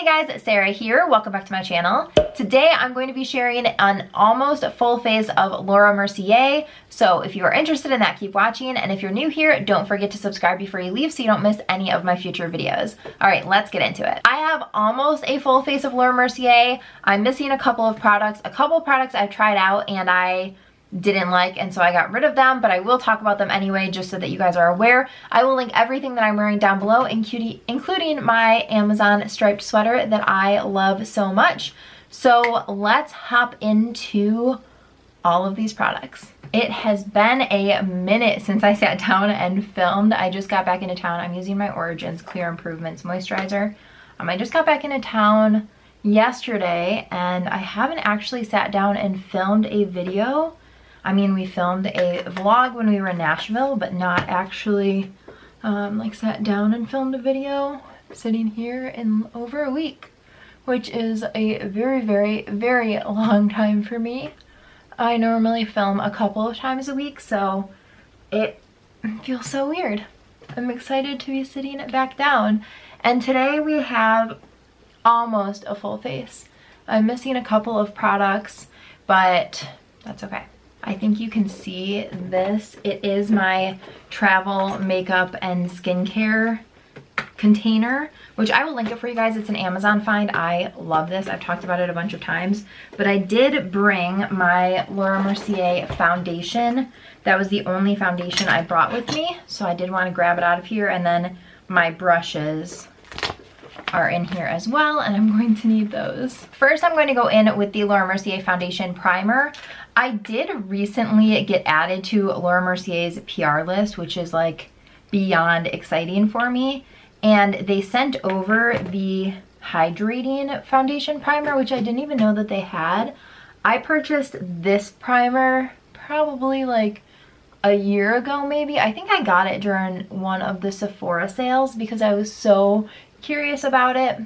guys, Sarah here. Welcome back to my channel. Today I'm going to be sharing an almost full face of Laura Mercier. So if you are interested in that, keep watching. And if you're new here, don't forget to subscribe before you leave so you don't miss any of my future videos. All right, let's get into it. I have almost a full face of Laura Mercier. I'm missing a couple of products. A couple of products I've tried out and I didn't like, and so I got rid of them, but I will talk about them anyway just so that you guys are aware. I will link everything that I'm wearing down below, including my Amazon striped sweater that I love so much. So let's hop into all of these products. It has been a minute since I sat down and filmed. I just got back into town. I'm using my Origins Clear Improvements moisturizer. I just got back into town yesterday and I haven't actually sat down and filmed a video. I mean, we filmed a vlog when we were in Nashville, but not actually like sat down and filmed a video sitting here in over a week, which is a very, very, very long time for me. I normally film a couple of times a week, so it feels so weird. I'm excited to be sitting it back down. And today we have almost a full face. I'm missing a couple of products, but that's okay. I think you can see this. It is my travel makeup and skincare container, which I will link it for you guys. It's an Amazon find. I love this. I've talked about it a bunch of times, but I did bring my Laura Mercier foundation. That was the only foundation I brought with me, so I did want to grab it out of here. And then my brushes are in here as well, and I'm going to need those. First, I'm going to go in with the Laura Mercier Foundation Primer. I did recently get added to Laura Mercier's PR list, which is like beyond exciting for me. And they sent over the Hydrating Foundation Primer, which I didn't even know that they had. I purchased this primer probably like a year ago maybe. I think I got it during one of the Sephora sales because I was so curious about it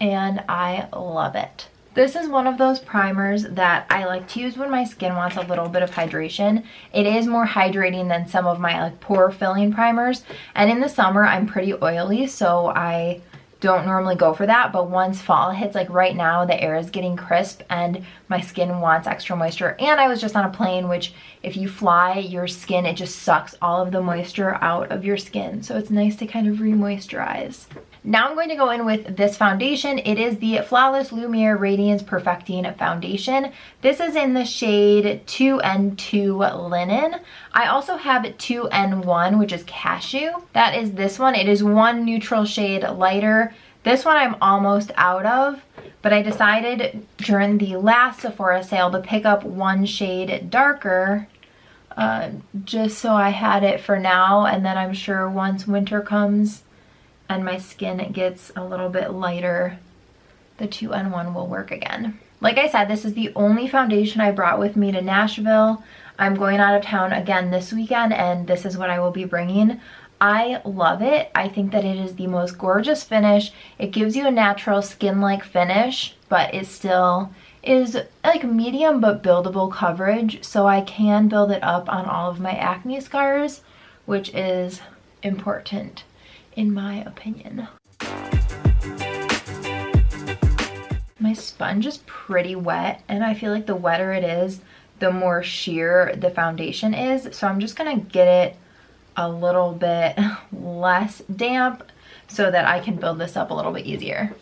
and I love it. This is one of those primers that I like to use when my skin wants a little bit of hydration. It is more hydrating than some of my like pore filling primers, and in the summer I'm pretty oily, so I don't normally go for that. But once fall hits, like right now the air is getting crisp and my skin wants extra moisture, and I was just on a plane, which if you fly, your skin, it just sucks all of the moisture out of your skin, so it's nice to kind of re-moisturize. Now I'm going to go in with this foundation. It is the Flawless Lumière Radiance-Perfecting Foundation. This is in the shade 2N2 Linen. I also have 2N1, which is Cashew. That is this one. It is one neutral shade lighter. This one I'm almost out of, but I decided during the last Sephora sale to pick up one shade darker just so I had it for now, and then I'm sure once winter comes and my skin gets a little bit lighter, the 2N1 will work again. Like I said, this is the only foundation I brought with me to Nashville. I'm going out of town again this weekend, and this is what I will be bringing. I love it. I think that it is the most gorgeous finish. It gives you a natural skin-like finish, but it still is like medium but buildable coverage, so I can build it up on all of my acne scars, which is important in my opinion. My sponge is pretty wet, and I feel like the wetter it is, the more sheer the foundation is. So I'm just gonna get it a little bit less damp so that I can build this up a little bit easier.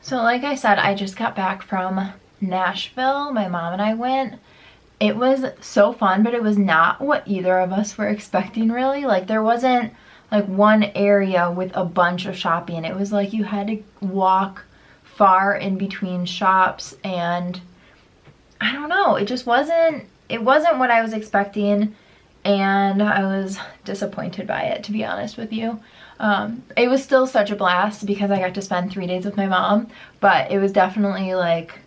So like I said, I just got back from Nashville. My mom and I went. It was so fun, but it was not what either of us were expecting really. Like there wasn't like one area with a bunch of shopping. It was like you had to walk far in between shops, and I don't know, it just wasn't what I was expecting, and I was disappointed by it, to be honest with you. It was still such a blast because I got to spend 3 days with my mom, but it was definitely like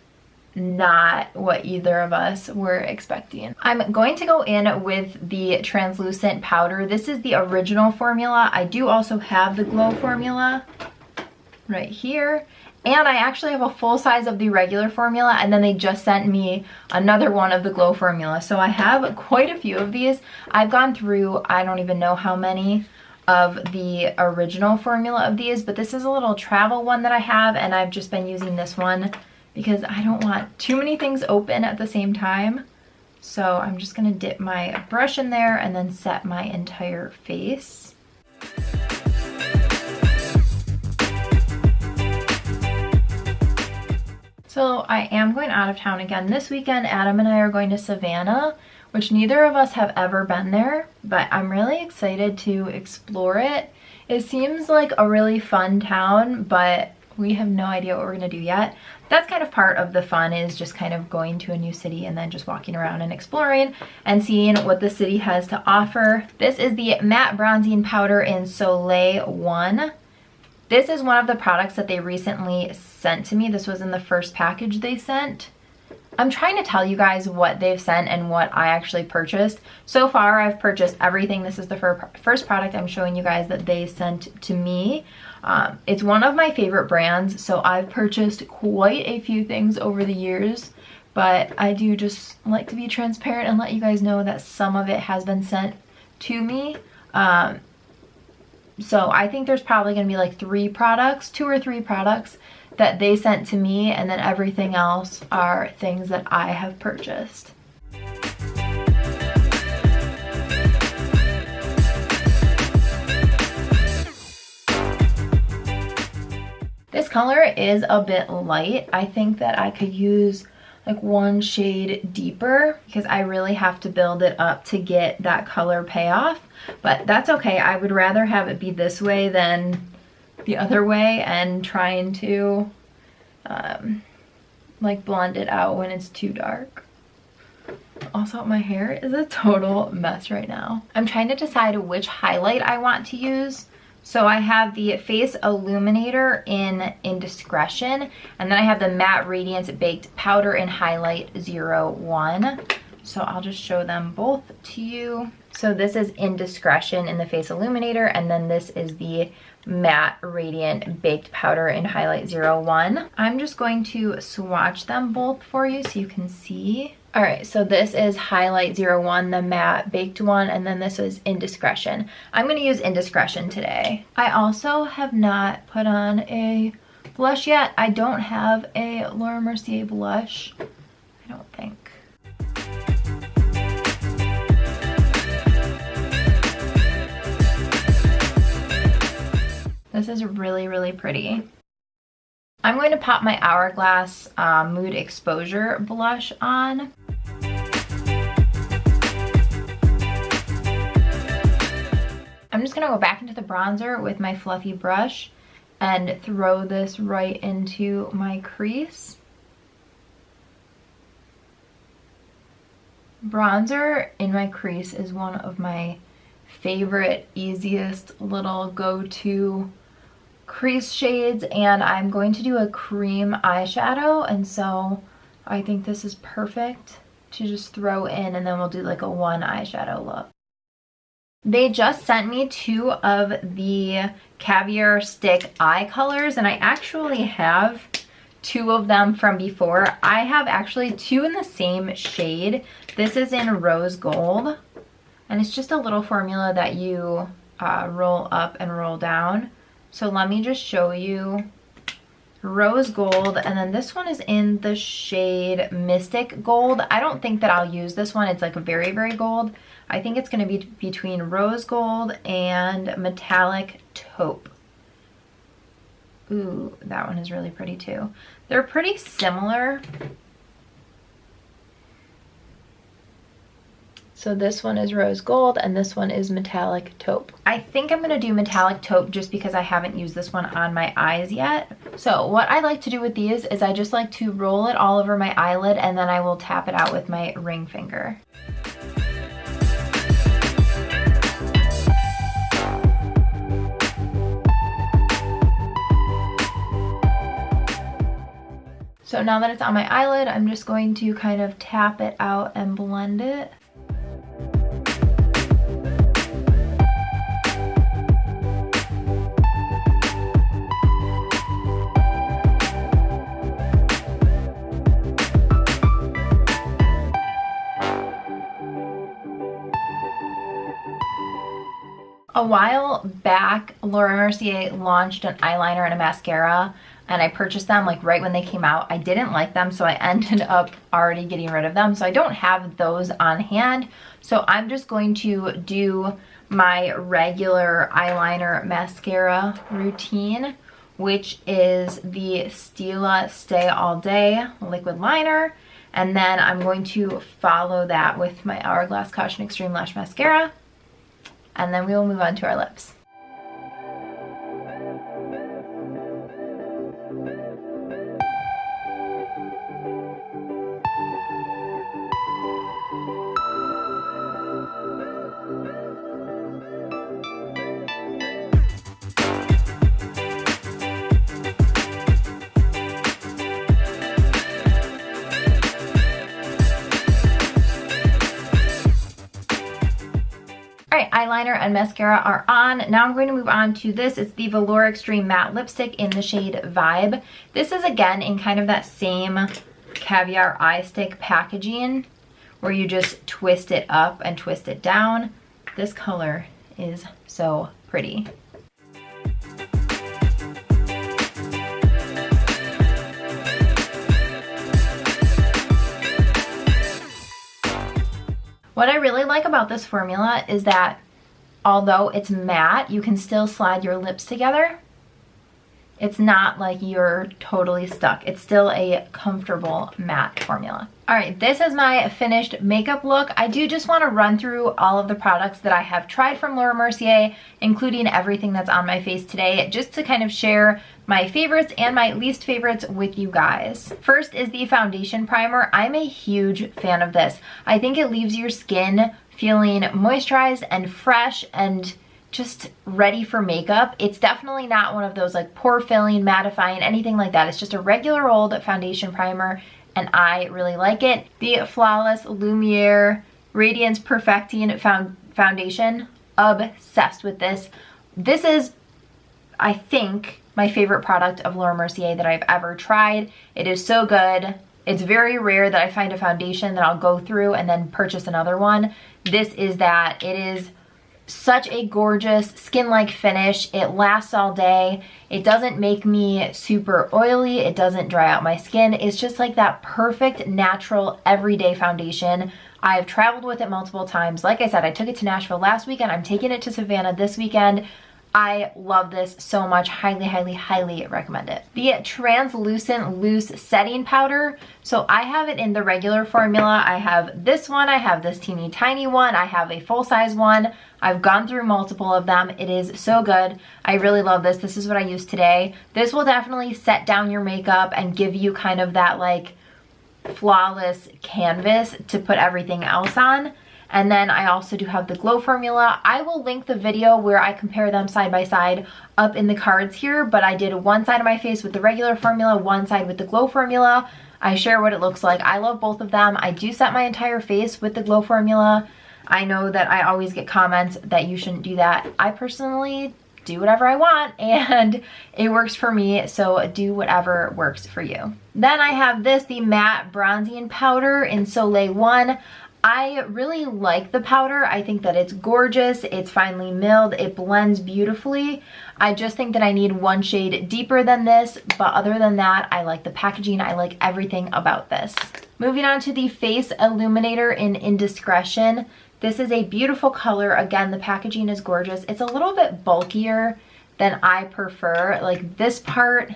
not what either of us were expecting. I'm going to go in with the translucent powder. This is the original formula. I do also have the glow formula right here, and I actually have a full size of the regular formula, and then they just sent me another one of the glow formula. So I have quite a few of these. I've gone through, I don't even know how many. of the original formula of these, but this is a little travel one that I have, and I've just been using this one because I don't want too many things open at the same time. So I'm just gonna dip my brush in there and then set my entire face. So I am going out of town again this weekend. Adam and I are going to Savannah, which neither of us have ever been there, but I'm really excited to explore it. It seems like a really fun town, but we have no idea what we're gonna do yet. That's kind of part of the fun, is just kind of going to a new city and then just walking around and exploring and seeing what the city has to offer. This is the Matte Bronzing Powder in Soleil 1. This is one of the products that they recently sent to me. This was in the first package they sent. I'm trying to tell you guys what they've sent and what I actually purchased. So far, I've purchased everything. This is the first product I'm showing you guys that they sent to me. It's one of my favorite brands, so I've purchased quite a few things over the years, but I do just like to be transparent and let you guys know that some of it has been sent to me. So I think there's probably gonna be like 2 or 3 products that they sent to me, and then everything else are things that I have purchased. This color is a bit light. I think that I could use like 1 shade deeper because I really have to build it up to get that color payoff, but that's okay. I would rather have it be this way than the other way and trying to like blend it out when it's too dark. Also, my hair is a total mess right now. I'm trying to decide which highlight I want to use. So I have the Face Illuminator in Indiscretion, and then I have the Matte Radiance Baked Powder in Highlight 01. So I'll just show them both to you. So this is Indiscretion in the Face Illuminator, and then this is the Matte Radiant Baked Powder in Highlight 01. I'm just going to swatch them both for you so you can see. All right, so this is Highlight 01, the matte baked one, and then this is Indiscretion. I'm gonna use Indiscretion today. I also have not put on a blush yet. I don't have a Laura Mercier blush, I don't think. This is really, really pretty. I'm going to pop my Hourglass Mood Exposure blush on. I'm just gonna go back into the bronzer with my fluffy brush and throw this right into my crease. Bronzer in my crease is one of my favorite, easiest little go-to crease shades, and I'm going to do a cream eyeshadow, and so I think this is perfect to just throw in, and then we'll do like a 1 eyeshadow look. They just sent me 2 of the Caviar stick eye colors, and I actually have 2 of them from before. I have actually 2 in the same shade. This is in Rose Gold, and it's just a little formula that you roll up and roll down. So let me just show you Rose Gold, and then this one is in the shade Mystic Gold. I don't think that I'll use this one. It's like a very, very gold. I think it's going to be between Rose Gold and Metallic Taupe. Ooh, that one is really pretty too. They're pretty similar. So this one is Rose Gold and this one is Metallic Taupe. I think I'm gonna do Metallic Taupe just because I haven't used this one on my eyes yet. So what I like to do with these is I just like to roll it all over my eyelid, and then I will tap it out with my ring finger. So now that it's on my eyelid, I'm just going to kind of tap it out and blend it. A while back, Laura Mercier launched an eyeliner and a mascara, and I purchased them like right when they came out. I didn't like them, so I ended up already getting rid of them. So I don't have those on hand. So I'm just going to do my regular eyeliner mascara routine, which is the Stila Stay All Day liquid liner. And then I'm going to follow that with my Hourglass Caution Extreme Lash Mascara. And then we will move on to our lips. Eyeliner and mascara are on. Now I'm going to move on to this. It's the Velour Extreme Matte Lipstick in the shade Vibe. This is again in kind of that same Caviar eye stick packaging where you just twist it up and twist it down. This color is so pretty. What I really like about this formula is that although it's matte, you can still slide your lips together. It's not like you're totally stuck. It's still a comfortable matte formula. All right, this is my finished makeup look. I do just want to run through all of the products that I have tried from Laura Mercier, including everything that's on my face today, just to kind of share my favorites and my least favorites with you guys. First is the foundation primer. I'm a huge fan of this. I think it leaves your skin feeling moisturized and fresh and just ready for makeup. It's definitely not one of those like pore filling, mattifying, anything like that. It's just a regular old foundation primer and I really like it. The Flawless Lumière Radiance-Perfecting foundation. Obsessed with this. This is, I think, my favorite product of Laura Mercier that I've ever tried. It is so good. It's very rare that I find a foundation that I'll go through and then purchase another one. This is that. It is such a gorgeous skin-like finish. It lasts all day. It doesn't make me super oily. It doesn't dry out my skin. It's just like that perfect, natural, everyday foundation. I've traveled with it multiple times. Like I said, I took it to Nashville last weekend. I'm taking it to Savannah this weekend. I love this so much. Highly, highly, highly recommend it. The Translucent Loose Setting Powder. So I have it in the regular formula. I have this one. I have this teeny tiny one. I have a full-size one. I've gone through multiple of them. It is so good. I really love this. This is what I use today. This will definitely set down your makeup and give you kind of that like flawless canvas to put everything else on. And then I also do have the Glow formula. I will link the video where I compare them side by side up in the cards here, but I did one side of my face with the regular formula, one side with the Glow formula. I share what it looks like. I love both of them. I do set my entire face with the Glow formula. I know that I always get comments that you shouldn't do that. I personally do whatever I want and it works for me, so do whatever works for you. Then I have this, the Matte Bronzing Powder in Soleil 1. I really like the powder. I think that it's gorgeous. It's finely milled. It blends beautifully. I just think that I need one shade deeper than this, but other than that, I like the packaging. I like everything about this. Moving on to the Face Illuminator in Indiscretion. This is a beautiful color. Again, the packaging is gorgeous. It's a little bit bulkier than I prefer. Like this part,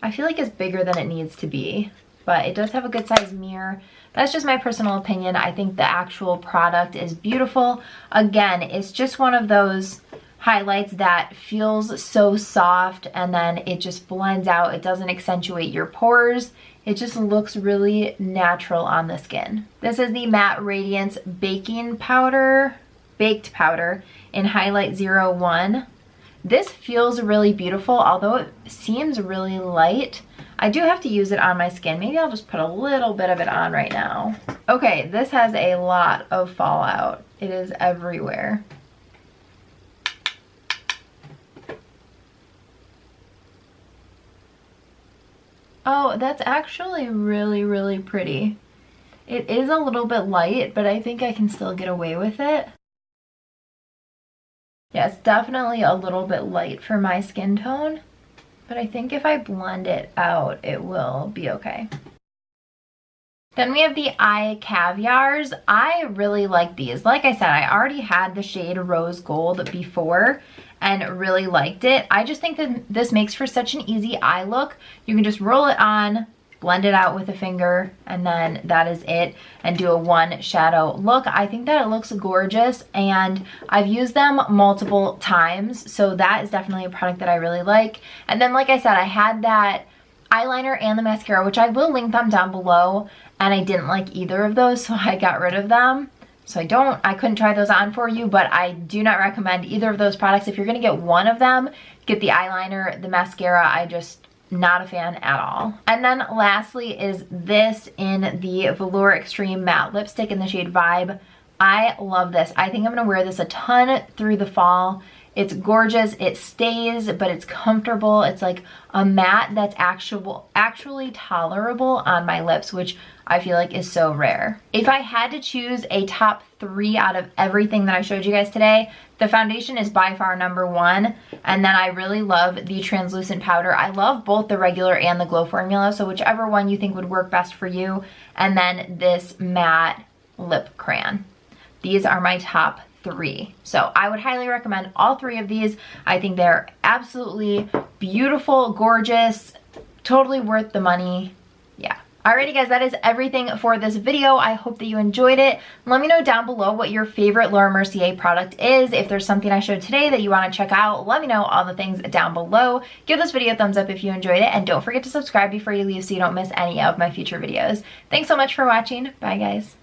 I feel like is bigger than it needs to be, but it does have a good size mirror. That's just my personal opinion. I think the actual product is beautiful. Again, it's just one of those highlights that feels so soft and then it just blends out. It doesn't accentuate your pores. It just looks really natural on the skin. This is the Matte Radiance Baked Powder in Highlight 01. This feels really beautiful, although it seems really light. I do have to use it on my skin. Maybe I'll just put a little bit of it on right now. Okay, this has a lot of fallout. It is everywhere. Oh, that's actually really, really pretty. It is a little bit light, but I think I can still get away with it. Yeah, it's definitely a little bit light for my skin tone, but I think if I blend it out, it will be okay. Then we have the eye Caviars. I really like these. Like I said, I already had the shade Rose Gold before and really liked it. I just think that this makes for such an easy eye look. You can just roll it on, blend it out with a finger, and then that is it, and do a one shadow look. I think that it looks gorgeous, and I've used them multiple times, so that is definitely a product that I really like. And then, like I said, I had that eyeliner and the mascara, which I will link them down below, and I didn't like either of those, so I got rid of them. So I couldn't try those on for you, but I do not recommend either of those products. If you're gonna get one of them, get the eyeliner. The mascara, I just not a fan at all. And then lastly is this in the Velour Extreme Matte Lipstick in the shade Vibe. I love this. I think I'm gonna wear this a ton through the fall. It's gorgeous, it stays, but it's comfortable. It's like a matte that's actually tolerable on my lips, which I feel like is so rare. If I had to choose a top 3 out of everything that I showed you guys today, the foundation is by far #1, and then I really love the translucent powder. I love both the regular and the glow formula, so whichever one you think would work best for you, and then this matte lip crayon. These are my top 3. So I would highly recommend all 3 of these. I think they're absolutely beautiful, gorgeous, totally worth the money. Yeah. Alrighty guys, that is everything for this video. I hope that you enjoyed it. Let me know down below what your favorite Laura Mercier product is. If there's something I showed today that you want to check out, let me know all the things down below. Give this video a thumbs up if you enjoyed it, and don't forget to subscribe before you leave so you don't miss any of my future videos. Thanks so much for watching. Bye guys.